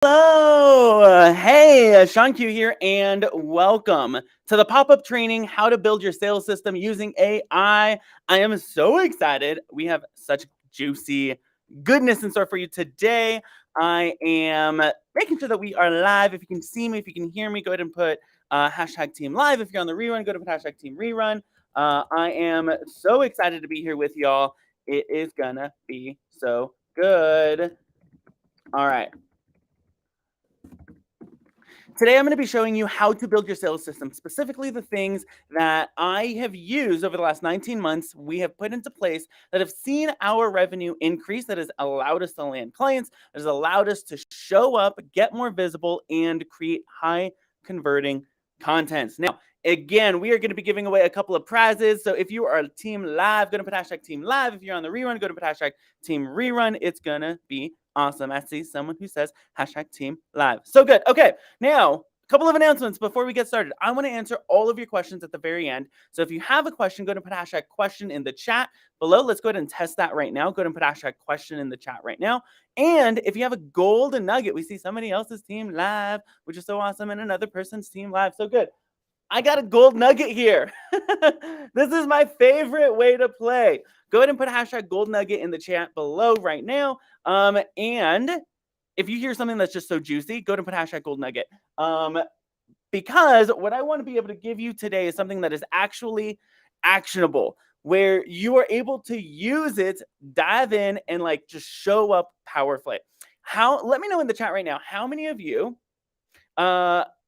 Hello! Hey, Sean Q here, and welcome to the pop-up training, How to Build Your Sales System Using AI. I am so excited. We have such juicy goodness in store for you today. I am making sure that we are live. If you can see me, if you can hear me, go ahead and put hashtag team live. If you're on the rerun, go to hashtag team rerun. I am so excited to be here with y'all. It is gonna be so good. All right. Today, I'm going to be showing you how to build your sales system, specifically the things that I have used over the last 19 months, we have put into place that have seen our revenue increase, that has allowed us to land clients, that has allowed us to show up, get more visible, and create high converting contents. Now, again, we are going to be giving away a couple of prizes. So if you are a team live, go to put hashtag team live. If you're on the rerun, go to put hashtag team rerun. It's going to be awesome. I see someone who says hashtag team live. So good. Okay. Now, a couple of announcements before we get started. I want to answer all of your questions at the very end. So if you have a question, go to put hashtag question in the chat below. Let's go ahead and test that right now. Go to put hashtag question in the chat right now. And if you have a golden nugget, we see somebody else's team live, which is so awesome, and another person's team live. So good. I got a gold nugget here. This is my favorite way to play. Go ahead and put hashtag gold nugget in the chat below right now. And if you hear something that's just so juicy, go ahead and put hashtag gold nugget. Because what I want to be able to give you today is something that is actually actionable, where you are able to use it, dive in, and like just show up powerfully. Let me know in the chat right now, how many of you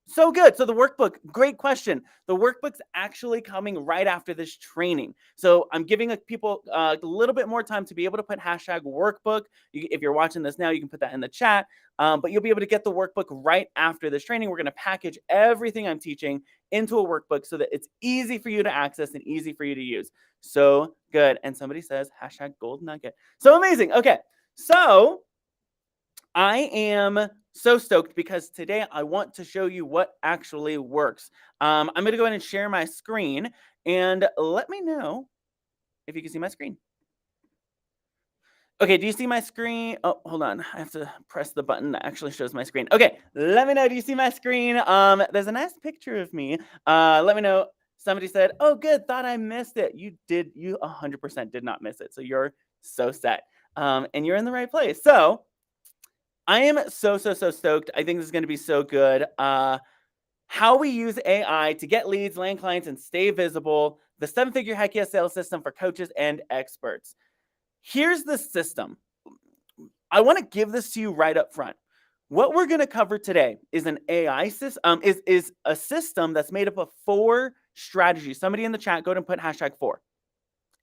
so good. So the workbook, great question. The workbook's actually coming right after this training. So I'm giving people a little bit more time to be able to put hashtag workbook. If you're watching this now, you can put that in the chat. But you'll be able to get the workbook right after this training. We're going to package everything I'm teaching into a workbook so that it's easy for you to access and easy for you to use. So good. And somebody says hashtag gold nugget. So amazing. Okay. So I am so stoked because today I want to show you what actually works. I'm going to go ahead and share my screen and let me know if you can see my screen. Okay, do you see my screen? Oh, hold on. I have to press the button that actually shows my screen. Okay, let me know. Do you see my screen? There's a nice picture of me. Let me know. Somebody said, oh, good. Thought I missed it. You did. You 100% did not miss it. So you're so set. And you're in the right place. So I am so stoked. I think this is going to be so good. How we use AI to get leads, land clients, and stay visible. The 7-figure Heck Yes sales system for coaches and experts. Here's the system. I want to give this to you right up front. What we're going to cover today is an AI system, is a system that's made up of 4 strategies. Somebody in the chat, go ahead and put hashtag 4.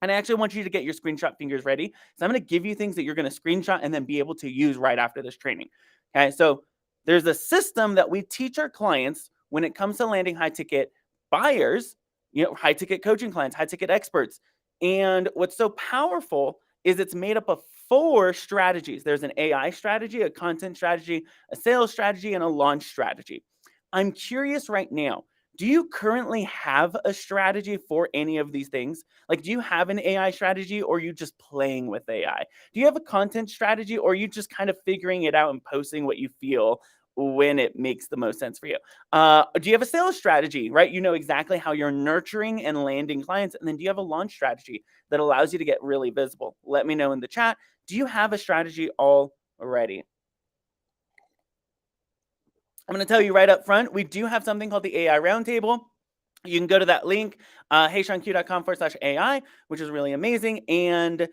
And I actually want you to get your screenshot fingers ready. So I'm going to give you things that you're going to screenshot and then be able to use right after this training. Okay, so there's a system that we teach our clients when it comes to landing high ticket buyers, high ticket coaching clients, high ticket experts. And what's so powerful is it's made up of 4 strategies. There's an AI strategy, a content strategy, a sales strategy, and a launch strategy. I'm curious right now, do you currently have a strategy for any of these things? Like, do you have an AI strategy or are you just playing with AI? Do you have a content strategy or are you just kind of figuring it out and posting what you feel when it makes the most sense for you? Do you have a sales strategy, right? You know exactly how you're nurturing and landing clients. And then do you have a launch strategy that allows you to get really visible? Let me know in the chat. Do you have a strategy already? I'm going to tell you right up front, we do have something called the AI Roundtable. You can go to that link, heyseanq.com/AI, which is really amazing. And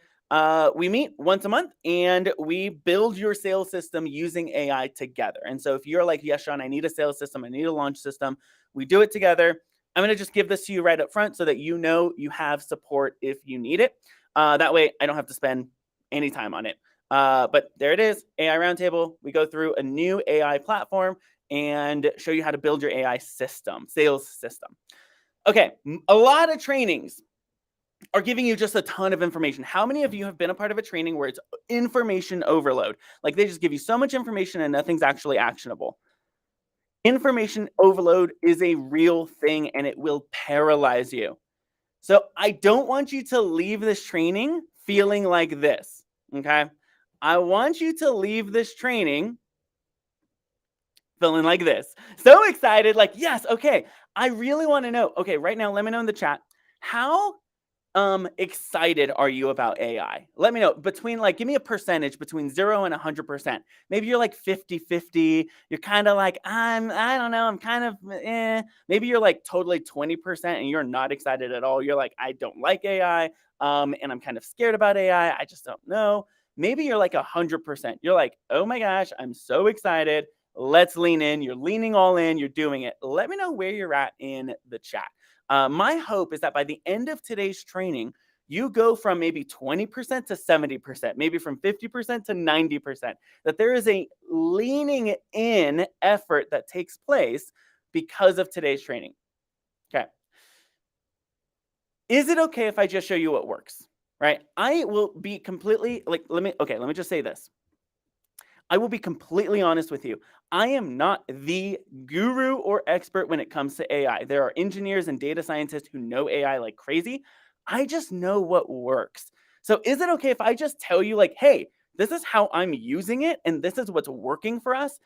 we meet once a month and we build your sales system using AI together. And so if you're like, yes, Sean, I need a sales system, I need a launch system, we do it together. I'm going to just give this to you right up front so that you know you have support if you need it. That way I don't have to spend any time on it. But there it is, AI Roundtable. We go through a new AI platform and show you how to build your AI system, sales system. Okay, a lot of trainings are giving you just a ton of information. How many of you have been a part of a training where it's information overload? Like they just give you so much information and nothing's actually actionable. Information overload is a real thing and it will paralyze you. So I don't want you to leave this training feeling like this, okay? I want you to leave this training feeling like this. So excited, like, yes, okay. I really want to know. Okay, right now, let me know in the chat. How excited are you about AI? Let me know. Between like, give me a percentage between 0 and 100%. Maybe you're like 50-50. You're kind of like, I don't know, I'm kind of Maybe you're like totally 20% and you're not excited at all. You're like, I don't like AI. And I'm kind of scared about AI. I just don't know. Maybe you're like 100%. You're like, oh my gosh, I'm so excited. Let's lean in. You're leaning all in. You're doing it. Let me know where you're at in the chat. My hope is that by the end of today's training, you go from maybe 20% to 70%, maybe from 50% to 90%, that there is a leaning in effort that takes place because of today's training. Okay. Is it okay if I just show you what works? Right? I will be completely like, let me just say this. I will be completely honest with you. I am not the guru or expert when it comes to AI. There are engineers and data scientists who know AI like crazy. I just know what works. So is it okay if I just tell you like, hey, this is how I'm using it and this is what's working for us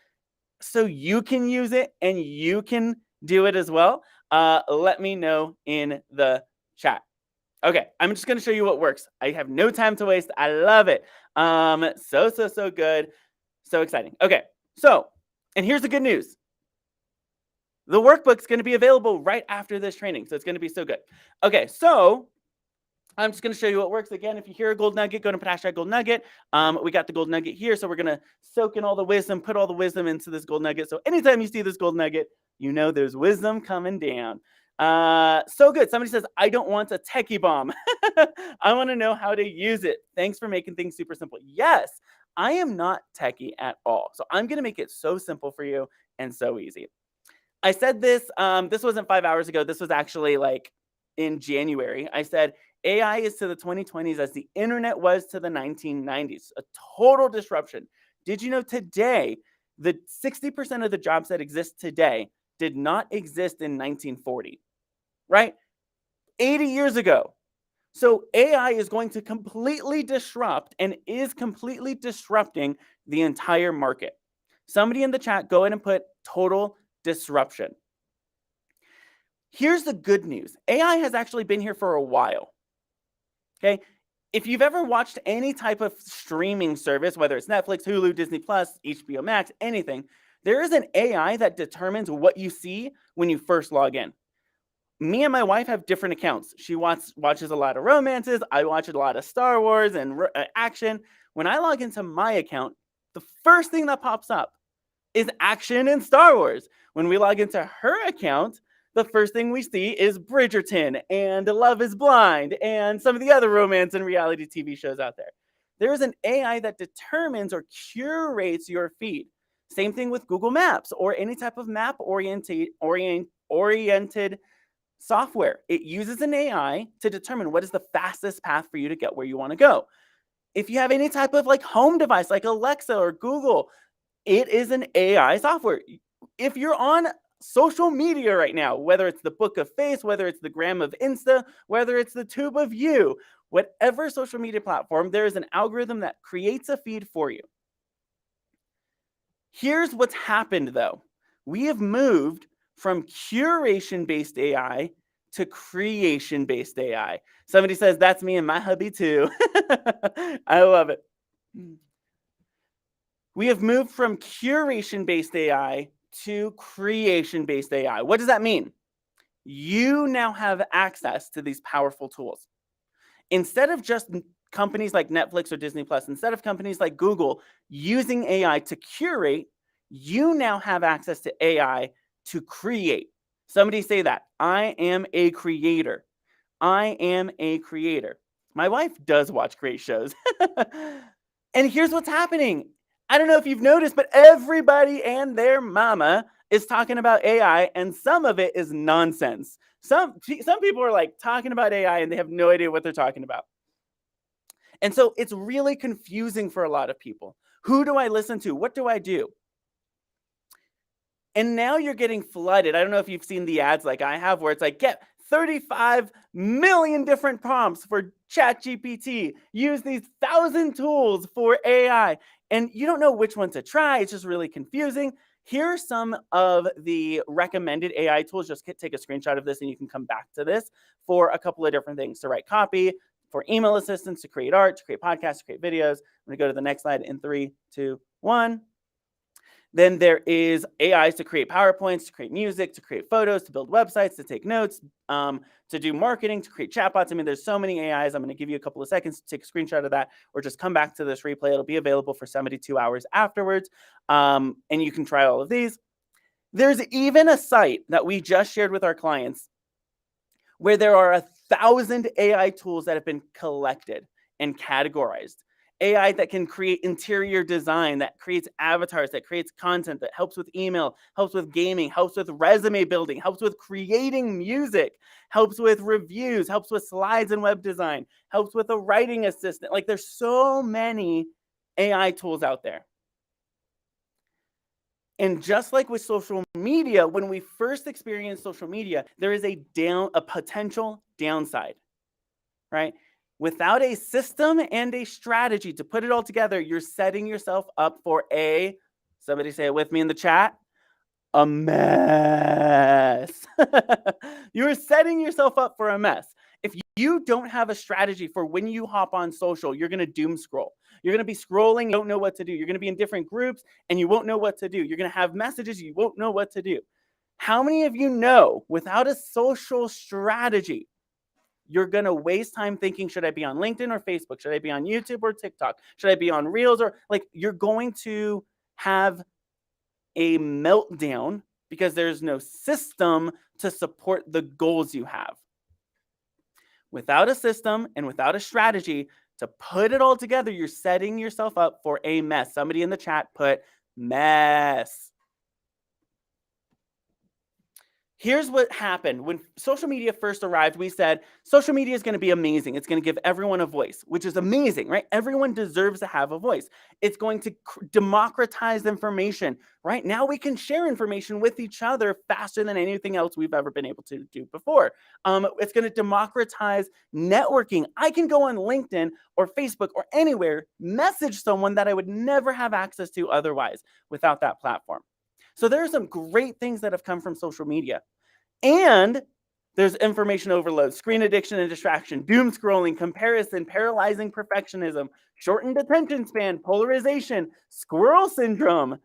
so you can use it and you can do it as well? Let me know in the chat. Okay, I'm just going to show you what works. I have no time to waste. I love it. So good. So exciting. Okay, so, and here's the good news. The workbook's going to be available right after this training, so it's going to be so good. Okay, so I'm just going to show you what works. Again, if you hear a gold nugget, go to #gold nugget. We got the gold nugget here, so we're going to soak in all the wisdom, put all the wisdom into this gold nugget. So anytime you see this gold nugget, you know there's wisdom coming down. So good. Somebody says, I don't want a techie bomb. I want to know how to use it. Thanks for making things super simple. Yes, I am not techie at all. So I'm going to make it so simple for you and so easy. I said this, this wasn't 5 hours ago. This was actually like in January. I said, AI is to the 2020s as the internet was to the 1990s, a total disruption. Did you know today, the 60% of the jobs that exist today did not exist in 1940, right? 80 years ago. So AI is going to completely disrupt and is completely disrupting the entire market. Somebody in the chat, go ahead and put total disruption. Here's the good news. AI has actually been here for a while. Okay. If you've ever watched any type of streaming service, whether it's Netflix, Hulu, Disney Plus, HBO Max, anything, there is an AI that determines what you see when you first log in. Me and my wife have different accounts. She watches a lot of romances. I watch a lot of Star Wars and action. When I log into my account, the first thing that pops up is action and Star Wars. When we log into her account, the first thing we see is Bridgerton and Love is Blind and some of the other romance and reality TV shows out there. There is an AI that determines or curates your feed. Same thing with Google Maps or any type of map-oriented software. It uses an AI to determine what is the fastest path for you to get where you want to go. If you have any type of like home device like Alexa or Google, it is an AI software. If you're on social media right now, whether it's the Book of Face, whether it's the Gram of Insta, whether it's the Tube of You, whatever social media platform, there is an algorithm that creates a feed for you. Here's what's happened though. We have moved from curation-based AI to creation-based AI. Somebody says, that's me and my hubby too. I love it. We have moved from curation-based AI to creation-based AI. What does that mean? You now have access to these powerful tools. Instead of just companies like Netflix or Disney Plus, instead of companies like Google using AI to curate, you now have access to AI to create. Somebody say that. I am a creator. I am a creator. My wife does watch great shows. And here's what's happening. I don't know if you've noticed, but everybody and their mama is talking about AI, and some of it is nonsense. Some people are like talking about AI and they have no idea what they're talking about. And so it's really confusing for a lot of people. Who do I listen to? What do I do? And now you're getting flooded. I don't know if you've seen the ads like I have where it's like, get 35 million different prompts for ChatGPT. Use these 1,000 tools for AI. And you don't know which one to try. It's just really confusing. Here are some of the recommended AI tools. Just take a screenshot of this and you can come back to this for a couple of different things: to write copy, for email assistants, to create art, to create podcasts, to create videos. I'm going to go to the next slide in 3, 2, 1. Then there is AIs to create PowerPoints, to create music, to create photos, to build websites, to take notes, to do marketing, to create chatbots. I mean, there's so many AIs. I'm going to give you a couple of seconds to take a screenshot of that, or just come back to this replay. It'll be available for 72 hours afterwards, and you can try all of these. There's even a site that we just shared with our clients where there are 1,000 AI tools that have been collected and categorized. AI that can create interior design, that creates avatars, that creates content, that helps with email, helps with gaming, helps with resume building, helps with creating music, helps with reviews, helps with slides and web design, helps with a writing assistant. Like, there's so many AI tools out there. And just like with social media, when we first experience social media, there is a potential downside, right? Without a system and a strategy to put it all together, you're setting yourself up for somebody say it with me in the chat, a mess. You're setting yourself up for a mess. If you don't have a strategy for when you hop on social, you're going to doom scroll. You're going to be scrolling, you don't know what to do. You're going to be in different groups and you won't know what to do. You're going to have messages, you won't know what to do. How many of you know, without a social strategy, you're going to waste time thinking, should I be on LinkedIn or Facebook? Should I be on YouTube or TikTok? Should I be on Reels? Or you're going to have a meltdown because there's no system to support the goals you have. Without a system and without a strategy to put it all together, you're setting yourself up for a mess. Somebody in the chat put mess. Here's what happened. When social media first arrived, we said, social media is going to be amazing. It's going to give everyone a voice, which is amazing, right? Everyone deserves to have a voice. It's going to democratize information, right? Now we can share information with each other faster than anything else we've ever been able to do before. It's going to democratize networking. I can go on LinkedIn or Facebook or anywhere, message someone that I would never have access to otherwise without that platform. So there are some great things that have come from social media. And there's information overload, screen addiction and distraction, doom scrolling, comparison, paralyzing perfectionism, shortened attention span, polarization, squirrel syndrome,